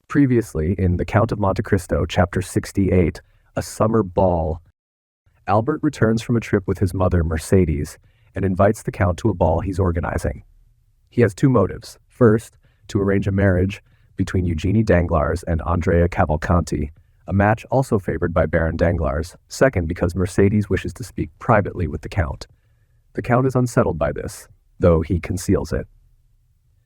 Previously, in The Count of Monte Cristo, chapter 68, A Summer Ball, Albert returns from a trip with his mother, Mercedes, and invites the Count to a ball he's organizing. He has two motives. First, to arrange a marriage between Eugenie Danglars and Andrea Cavalcanti, a match also favored by Baron Danglars. Second, because Mercedes wishes to speak privately with the Count. The Count is unsettled by this, though he conceals it.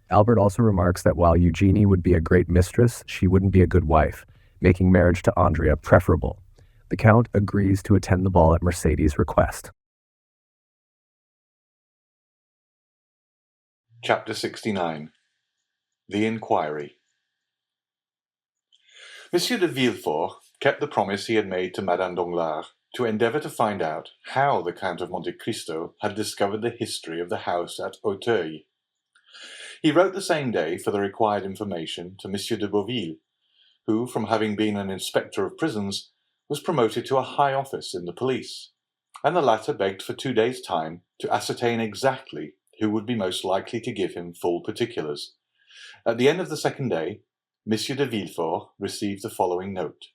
Albert also remarks that while Eugenie would be a great mistress, she wouldn't be a good wife, making marriage to Andrea preferable. The Count agrees to attend the ball at Mercedes' request. Chapter 69. The Inquiry. Monsieur de Villefort kept the promise he had made to Madame Danglars to endeavour to find out how the Count of Monte Cristo had discovered the history of the house at Auteuil. He wrote the same day for the required information to Monsieur de Beauville, who, from having been an inspector of prisons, was promoted to a high office in the police, and the latter begged for 2 days' time to ascertain exactly who would be most likely to give him full particulars. At the end of the second day, Monsieur de Villefort received the following note.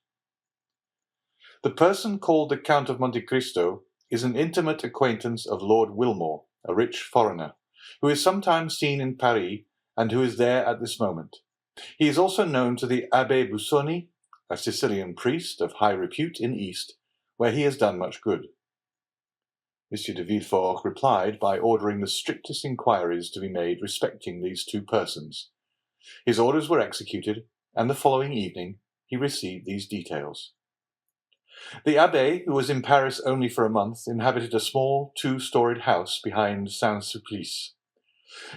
The person called the Count of Monte Cristo is an intimate acquaintance of Lord Wilmore, a rich foreigner, who is sometimes seen in Paris and who is there at this moment. He is also known to the Abbe Busoni, a Sicilian priest of high repute in East, where he has done much good. Monsieur de Villefort replied by ordering the strictest inquiries to be made respecting these two persons. His orders were executed, and the following evening he received these details. The Abbé, who was in Paris only for a month, inhabited a small 2-storied house behind Saint-Sulpice.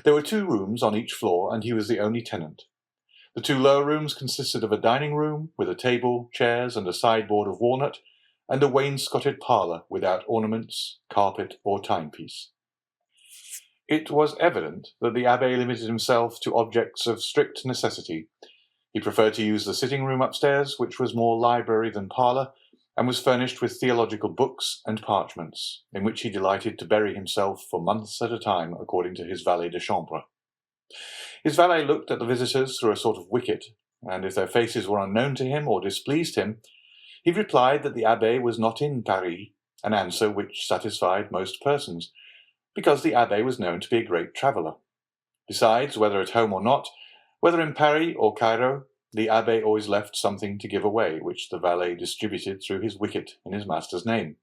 There were 2 rooms on each floor, and he was the only tenant. The 2 lower rooms consisted of a dining room with a table, chairs, and a sideboard of walnut, and a wainscoted parlour without ornaments, carpet, or timepiece. It was evident that the Abbé limited himself to objects of strict necessity. He preferred to use the sitting-room upstairs, which was more library than parlour, and was furnished with theological books and parchments, in which he delighted to bury himself for months at a time, according to his valet de chambre. His valet looked at the visitors through a sort of wicket, and if their faces were unknown to him or displeased him, he replied that the Abbé was not in Paris, an answer which satisfied most persons, because the Abbé was known to be a great traveller. Besides, whether at home or not, whether in Paris or Cairo, the Abbé always left something to give away, which the valet distributed through his wicket in his master's name.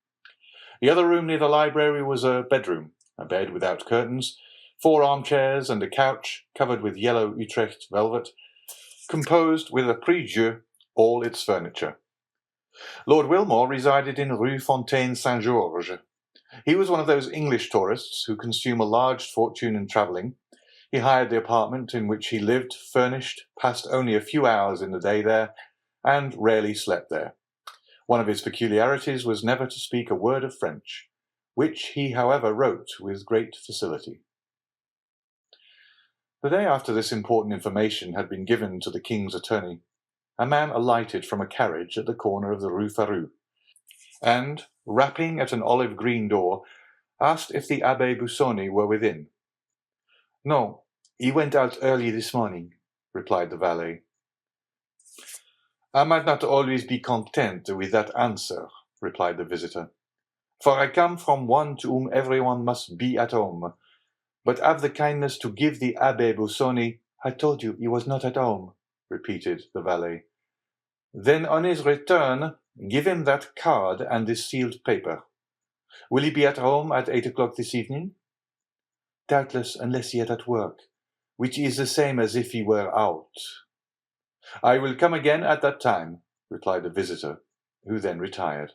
The other room near the library was a bedroom, a bed without curtains, 4 armchairs and a couch covered with yellow Utrecht velvet, composed with a prie-dieu all its furniture. Lord Wilmore resided in Rue Fontaine Saint-Georges. He was one of those English tourists who consume a large fortune in travelling. He hired the apartment in which he lived, furnished, passed only a few hours in the day there, and rarely slept there. One of his peculiarities was never to speak a word of French, which he, however, wrote with great facility. The day after this important information had been given to the king's attorney, a man alighted from a carriage at the corner of the Rue Férou, and, rapping at an olive-green door, asked if the Abbe Busoni were within. No, he went out early this morning, replied the valet. I might not always be content with that answer, replied the visitor, for I come from one to whom everyone must be at home. But have the kindness to give the Abbe Busoni— I told you he was not at home, repeated the valet. Then on his return, give him that card and this sealed paper. Will he be at home at 8 o'clock this evening? Doubtless, unless he is at work, which is the same as if he were out. I will come again at that time, replied the visitor, who then retired.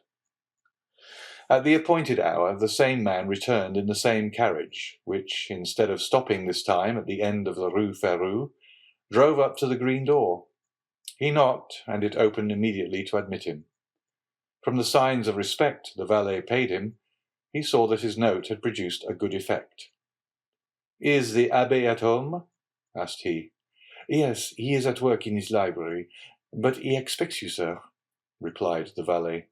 At the appointed hour, the same man returned in the same carriage, which, instead of stopping this time at the end of the Rue Férou, drove up to the green door. He knocked, and it opened immediately to admit him. From the signs of respect the valet paid him, he saw that his note had produced a good effect. Is the Abbé at home? asked he. Yes, he is at work in his library, but he expects you, sir, replied the valet.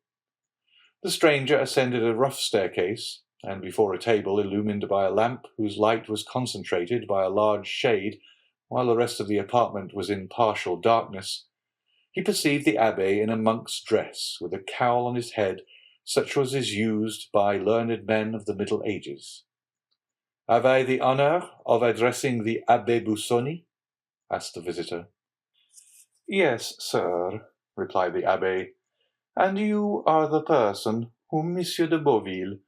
The stranger ascended a rough staircase, and before a table illumined by a lamp whose light was concentrated by a large shade, while the rest of the apartment was in partial darkness, he perceived the Abbe in a monk's dress, with a cowl on his head, such as is used by learned men of the Middle Ages. "Have I the honour of addressing the Abbe Busoni?" asked the visitor. "Yes, sir," replied the Abbe, "and you are the person whom Monsieur de Beauville,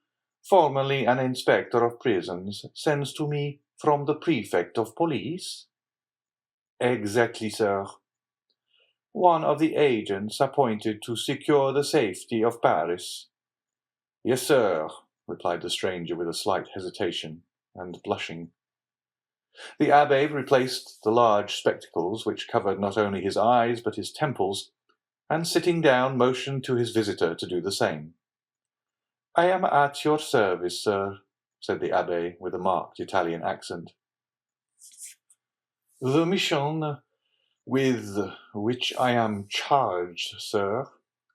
formerly an inspector of prisons, sends to me from the prefect of police?" "Exactly, sir." "One of the agents appointed to secure the safety of Paris?" "Yes, sir," replied the stranger with a slight hesitation, and blushing. The Abbe replaced the large spectacles which covered not only his eyes but his temples, and sitting down motioned to his visitor to do the same. "I am at your service, sir," said the Abbe with a marked Italian accent. "The mission with which I am charged, sir,"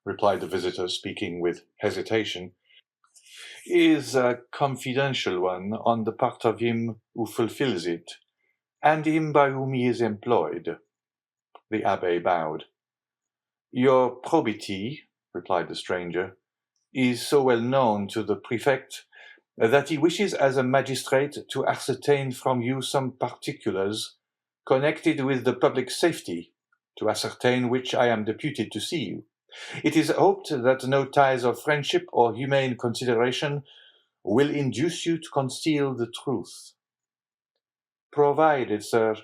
replied the visitor, speaking with hesitation, "is a confidential one on the part of him who fulfills it, and him by whom he is employed." The Abbe bowed. "Your probity," replied the stranger, "is so well known to the prefect that he wishes as a magistrate to ascertain from you some particulars connected with the public safety, to ascertain which I am deputed to see you. It is hoped that no ties of friendship or humane consideration will induce you to conceal the truth." "Provided, sir,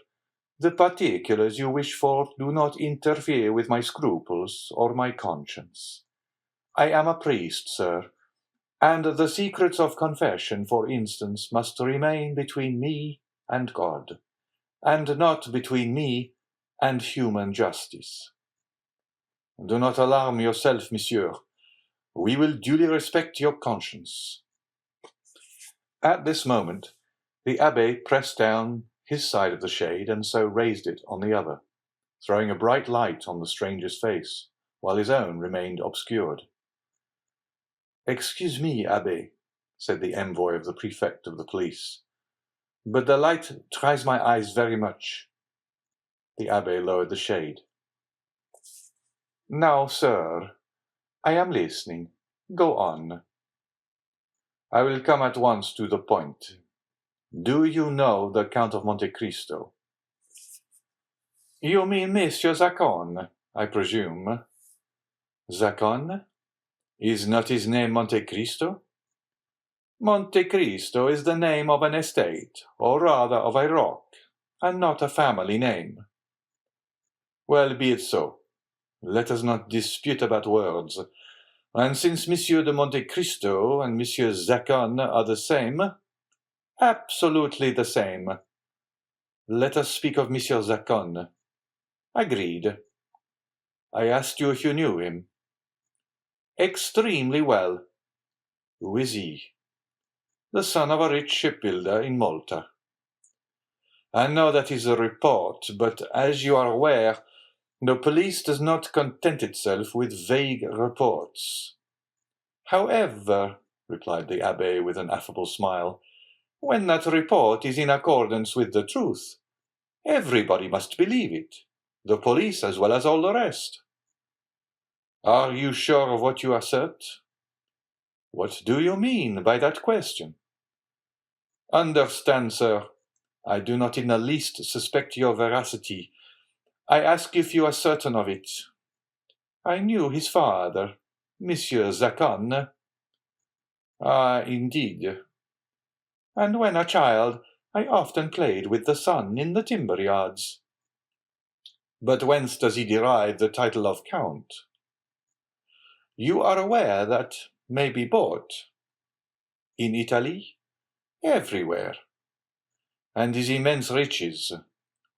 the particulars you wish for do not interfere with my scruples or my conscience. I am a priest, sir, and the secrets of confession, for instance, must remain between me and God, and not between me and human justice." "Do not alarm yourself, monsieur. We will duly respect your conscience." At this moment, the Abbe pressed down his side of the shade, and so raised it on the other, throwing a bright light on the stranger's face, while his own remained obscured. "Excuse me, Abbe," said the envoy of the prefect of the police, "but the light tries my eyes very much." The Abbe lowered the shade. "Now, sir, I am listening. Go on." "I will come at once to the point. Do you know the Count of Monte Cristo?" "You mean Monsieur Zacon, I presume." "Zacon? Is not his name Monte Cristo?" "Monte Cristo is the name of an estate, or rather of a rock, and not a family name." "Well, be it so. Let us not dispute about words. And since Monsieur de Monte Cristo and Monsieur Zacon are the same, absolutely the same, let us speak of Monsieur Zacon." "Agreed." "I asked you if you knew him." "Extremely well." "Who is he?" "The son of a rich shipbuilder in Malta." "I know that is a report, but as you are aware, the police does not content itself with vague reports." "However," replied the Abbe with an affable smile, "when that report is in accordance with the truth, everybody must believe it, the police as well as all the rest." "Are you sure of what you assert?" "What do you mean by that question?" "Understand, sir, I do not in the least suspect your veracity. I ask if you are certain of it." "I knew his father, Monsieur Zacon." "Ah, indeed." "And when a child, I often played with the son in the timber yards." "But whence does he derive the title of Count?" "You are aware that may be bought." "In Italy?" "Everywhere." "And his immense riches,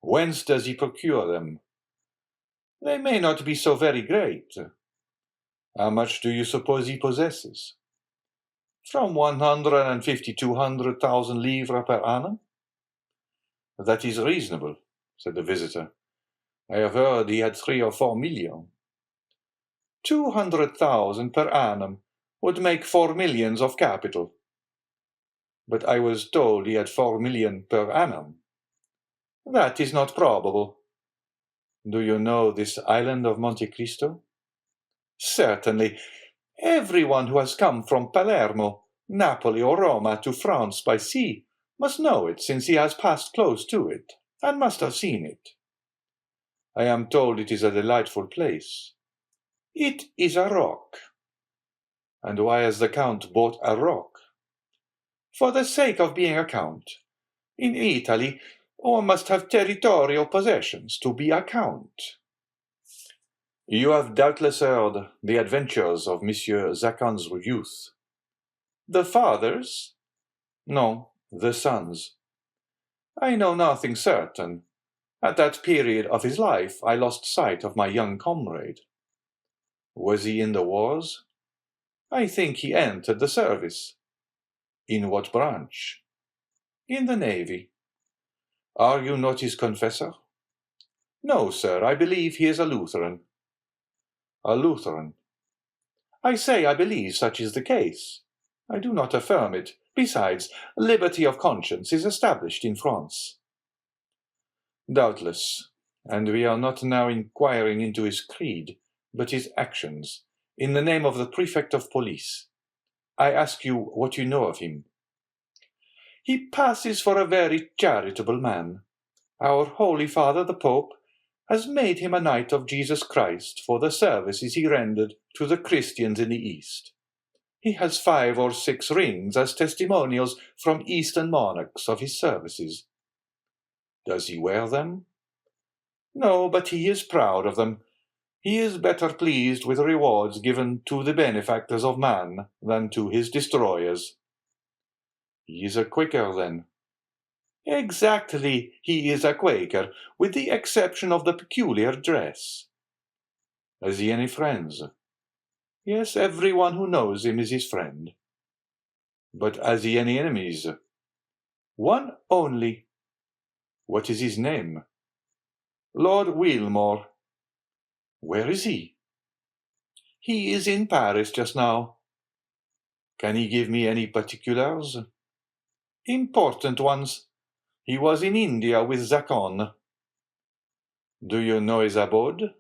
whence does he procure them?" "They may not be so very great." "How much do you suppose he possesses?" "From 150 to 200,000 livres per annum." "That is reasonable," said the visitor. "I have heard he had 3 or 4 millions." 200,000 per annum would make 4 millions of capital." "But I was told he had 4 millions per annum." "That is not probable." Do you know this island of Monte Cristo? Certainly. Everyone who has come from Palermo, Napoli, or Roma to France by sea must know it, since he has passed close to it, and must have seen it. I am told it is a delightful place. It is a rock. And why has the Count bought a rock? For the sake of being a Count. In Italy, one must have territorial possessions to be a Count. You have doubtless heard the adventures of Monsieur Zacan's youth. The father's? No, the son's. I know nothing certain. At that period of his life, I lost sight of my young comrade. Was he in the wars? I think he entered the service. In what branch? In the navy. Are you not his confessor? No, sir, I believe he is a Lutheran. A Lutheran. I say I believe such is the case. I do not affirm it. Besides, liberty of conscience is established in France. Doubtless, and we are not now inquiring into his creed, but his actions. In the name of the prefect of police, I ask you what you know of him. He passes for a very charitable man. Our Holy Father, the Pope, has made him a knight of Jesus Christ for the services he rendered to the Christians in the East. He has 5 or 6 rings as testimonials from Eastern monarchs of his services. Does he wear them? No, but he is proud of them. He is better pleased with rewards given to the benefactors of man than to his destroyers. He is a Quaker, then? Exactly, he is a Quaker, with the exception of the peculiar dress. Has he any friends? Yes, everyone who knows him is his friend. But has he any enemies? One only. What is his name? Lord Wilmore. Where is he? He is in Paris just now. Can he give me any particulars? Important ones. He was in India with Zacon. Do you know his abode?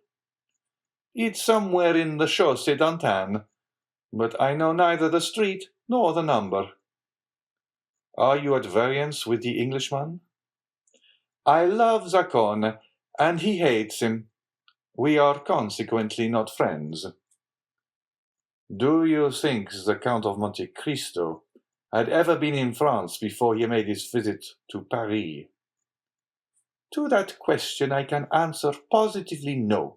It's somewhere in the Chaussée d'Antin, but I know neither the street nor the number. Are you at variance with the Englishman? I love Zacon, and he hates him. We are consequently not friends. Do you think the Count of Monte Cristo had ever been in France before he made his visit to Paris? To that question I can answer positively no.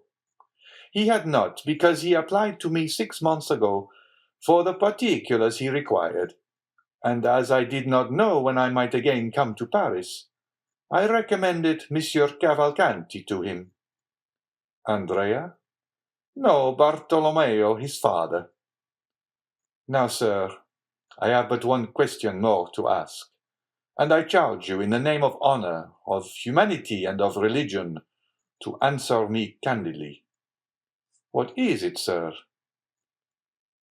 He had not, because he applied to me 6 months ago for the particulars he required, and as I did not know when I might again come to Paris, I recommended Monsieur Cavalcanti to him. Andrea? No, Bartolomeo, his father. Now, sir, I have but one question more to ask, and I charge you in the name of honor, of humanity, and of religion, to answer me candidly. What is it, sir?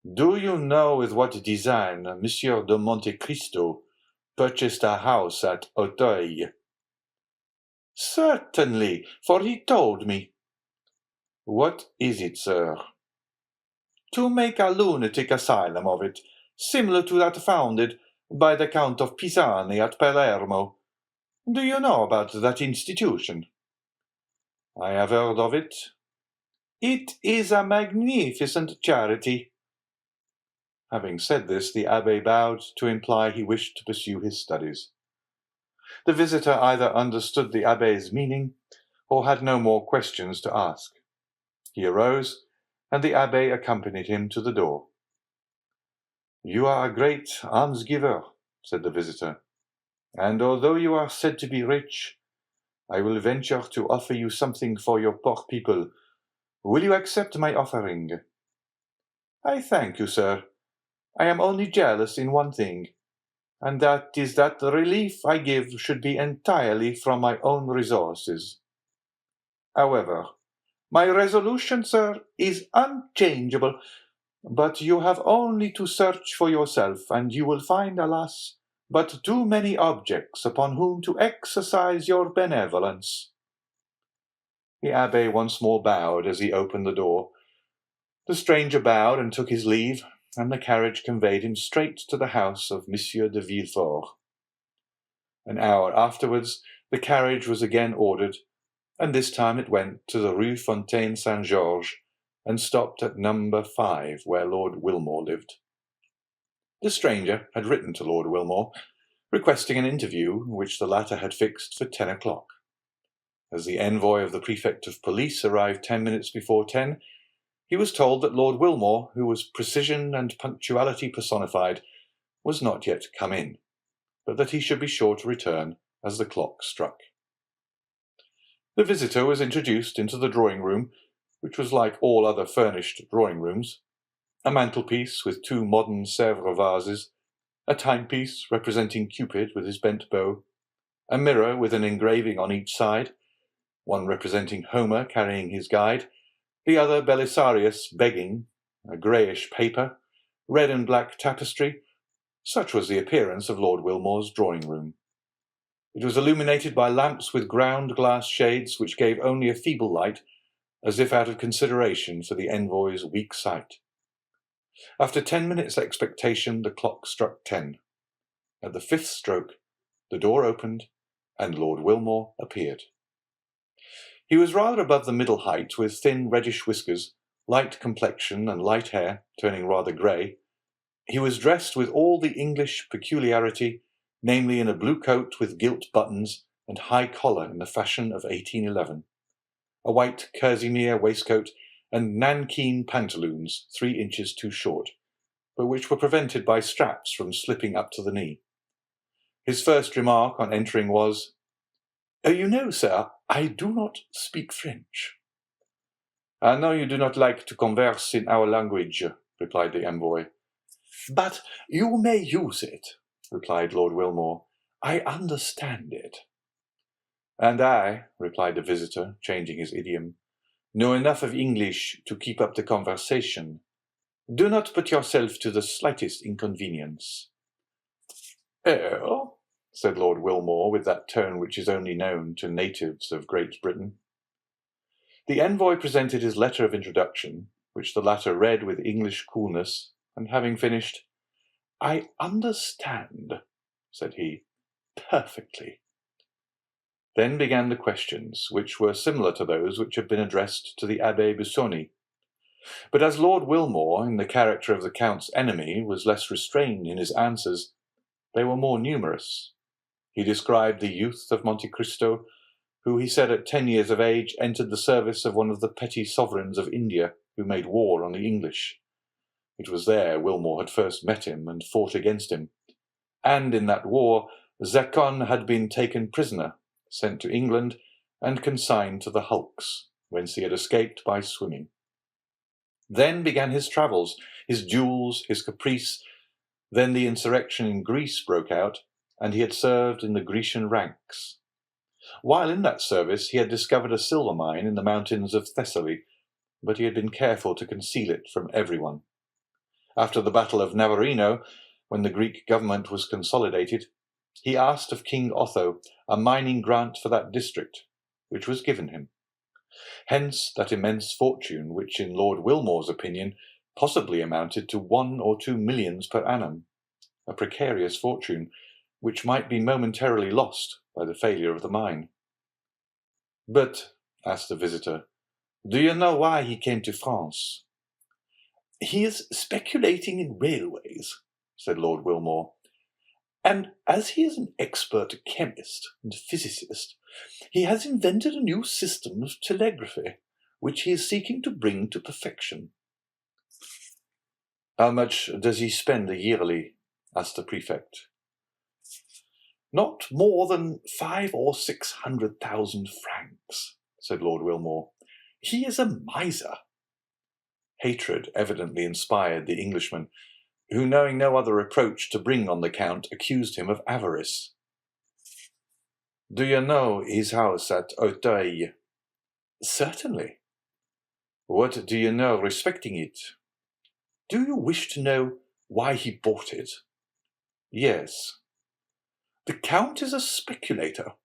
Do you know with what design Monsieur de Monte Cristo purchased a house at Auteuil? Certainly, for he told me. What is it, sir? To make a lunatic asylum of it, similar to that founded by the Count of Pisani at Palermo. Do you know about that institution? I have heard of it. It is a magnificent charity. Having said this, the Abbe bowed to imply he wished to pursue his studies. The visitor either understood the Abbe's meaning or had no more questions to ask. He arose, and the Abbe accompanied him to the door. You are a great almsgiver, said the visitor, and although you are said to be rich, I will venture to offer you something for your poor people. Will you accept my offering? I thank you, sir. I am only jealous in one thing, and that is that the relief I give should be entirely from my own resources. However, my resolution, sir, is unchangeable, but you have only to search for yourself, and you will find, alas, but too many objects upon whom to exercise your benevolence. The abbé once more bowed as he opened the door. The stranger bowed and took his leave, and the carriage conveyed him straight to the house of Monsieur de Villefort. An hour afterwards, the carriage was again ordered, and this time it went to the Rue Fontaine Saint-Georges and stopped at number 5, where Lord Wilmore lived. The stranger had written to Lord Wilmore, requesting an interview which the latter had fixed for 10 o'clock. As the envoy of the prefect of police arrived 10 minutes before 10, he was told that Lord Wilmore, who was precision and punctuality personified, was not yet come in, but that he should be sure to return as the clock struck. The visitor was introduced into the drawing-room, which was like all other furnished drawing-rooms: a mantelpiece with 2 modern Sèvres vases, a timepiece representing Cupid with his bent bow, a mirror with an engraving on each side, one representing Homer carrying his guide, the other Belisarius begging, a greyish paper, red and black tapestry. Such was the appearance of Lord Wilmore's drawing-room. It was illuminated by lamps with ground glass shades which gave only a feeble light, as if out of consideration for the envoy's weak sight. After 10 minutes' expectation, the clock struck 10. At the 5th stroke, the door opened, and Lord Wilmore appeared. He was rather above the middle height, with thin reddish whiskers, light complexion, and light hair, turning rather grey. He was dressed with all the English peculiarity, namely in a blue coat with gilt buttons and high collar in the fashion of 1811, a white kerseymere waistcoat, and nankeen pantaloons 3 inches too short, but which were prevented by straps from slipping up to the knee. His first remark on entering was, "You know, sir, I do not speak French." "I know you do not like to converse in our language," replied the envoy. "But you may use it," replied Lord Wilmore. "I understand it." "And I," replied the visitor, changing his idiom, "know enough of English to keep up the conversation. Do not put yourself to the slightest inconvenience." "Oh," said Lord Wilmore, with that tone which is only known to natives of Great Britain. The envoy presented his letter of introduction, which the latter read with English coolness, and having finished, "I understand," said he, "perfectly." Then began the questions, which were similar to those which had been addressed to the Abbe Busoni. But as Lord Wilmore, in the character of the Count's enemy, was less restrained in his answers, they were more numerous. He described the youth of Monte Cristo, who he said at 10 years of age entered the service of one of the petty sovereigns of India who made war on the English. It was there Wilmore had first met him and fought against him, and in that war Zacon had been taken prisoner, sent to England, and consigned to the hulks, whence he had escaped by swimming. Then began his travels, his duels, his caprice. Then the insurrection in Greece broke out, and he had served in the Grecian ranks. While in that service he had discovered a silver mine in the mountains of Thessaly, but he had been careful to conceal it from everyone. After the Battle of Navarino, when the Greek government was consolidated, he asked of King Otho a mining grant for that district, which was given him. Hence that immense fortune which, in Lord Wilmore's opinion, possibly amounted to 1 or 2 millions per annum, a precarious fortune, which might be momentarily lost by the failure of the mine. "But," asked the visitor, "do you know why he came to France?" "He is speculating in railways," said Lord Wilmore, "and as he is an expert chemist and physicist, he has invented a new system of telegraphy, which he is seeking to bring to perfection." "How much does he spend yearly?" asked the prefect. "Not more than 500,000 or 600,000 francs," said Lord Wilmore. "He is a miser." Hatred evidently inspired the Englishman, who, knowing no other reproach to bring on the Count, accused him of avarice. "Do you know his house at Auteuil?" "Certainly." "What do you know respecting it?" "Do you wish to know why he bought it?" "Yes." "The Count is a speculator,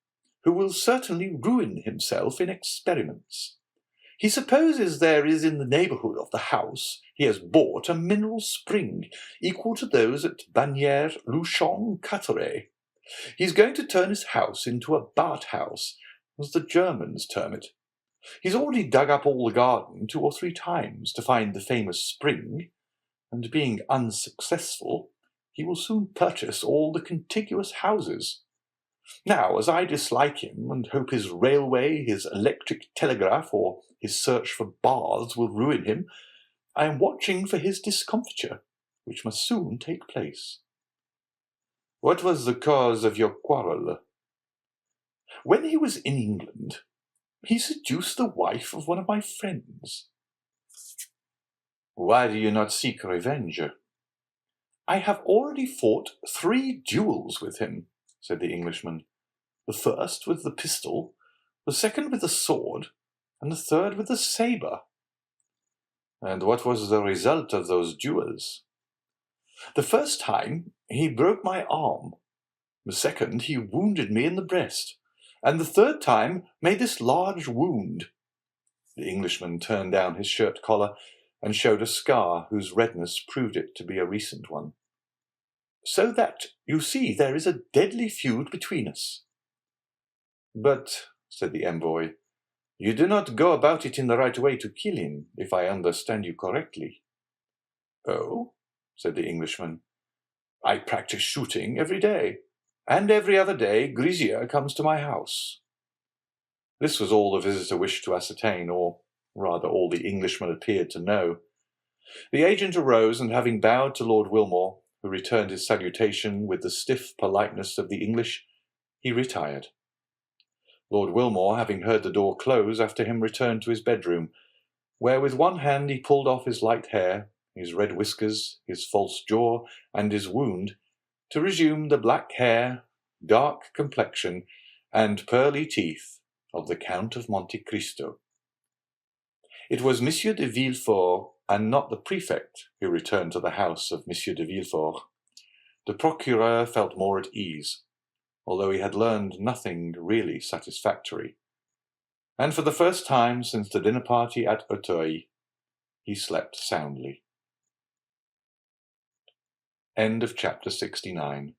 who will certainly ruin himself in experiments. He supposes there is in the neighbourhood of the house he has bought a mineral spring equal to those at Bagnères, Luchon, Carteret. He is going to turn his house into a bathhouse, as the Germans term it. He's already dug up all the garden 2 or 3 times to find the famous spring, and being unsuccessful, he will soon purchase all the contiguous houses. Now, as I dislike him, and hope his railway, his electric telegraph, or his search for baths will ruin him, I am watching for his discomfiture, which must soon take place. What was the cause of your quarrel? When he was in England, he seduced the wife of one of my friends. Why do you not seek revenge? I have already fought 3 duels with him, said the Englishman. The first with the pistol, the second with the sword, and the third with the sabre. And what was the result of those duels? The first time he broke my arm, the second he wounded me in the breast, and the third time made this large wound. The Englishman turned down his shirt collar and showed a scar whose redness proved it to be a recent one. So that, you see, there is a deadly feud between us. But, said the envoy, you do not go about it in the right way to kill him, if I understand you correctly. Oh, said the Englishman, I practice shooting every day, and every other day Grisier comes to my house. This was all the visitor wished to ascertain, or rather all the Englishman appeared to know. The agent arose, and having bowed to Lord Wilmore, who returned his salutation with the stiff politeness of the English, he retired. Lord Wilmore, having heard the door close after him, returned to his bedroom, where with one hand he pulled off his light hair, his red whiskers, his false jaw, and his wound, to resume the black hair, dark complexion, and pearly teeth of the Count of Monte Cristo. It was M. de Villefort, and not the prefect, who returned to the house of M. de Villefort. The procureur felt more at ease, although he had learned nothing really satisfactory, and for the first time since the dinner party at Auteuil, he slept soundly. End of chapter 69.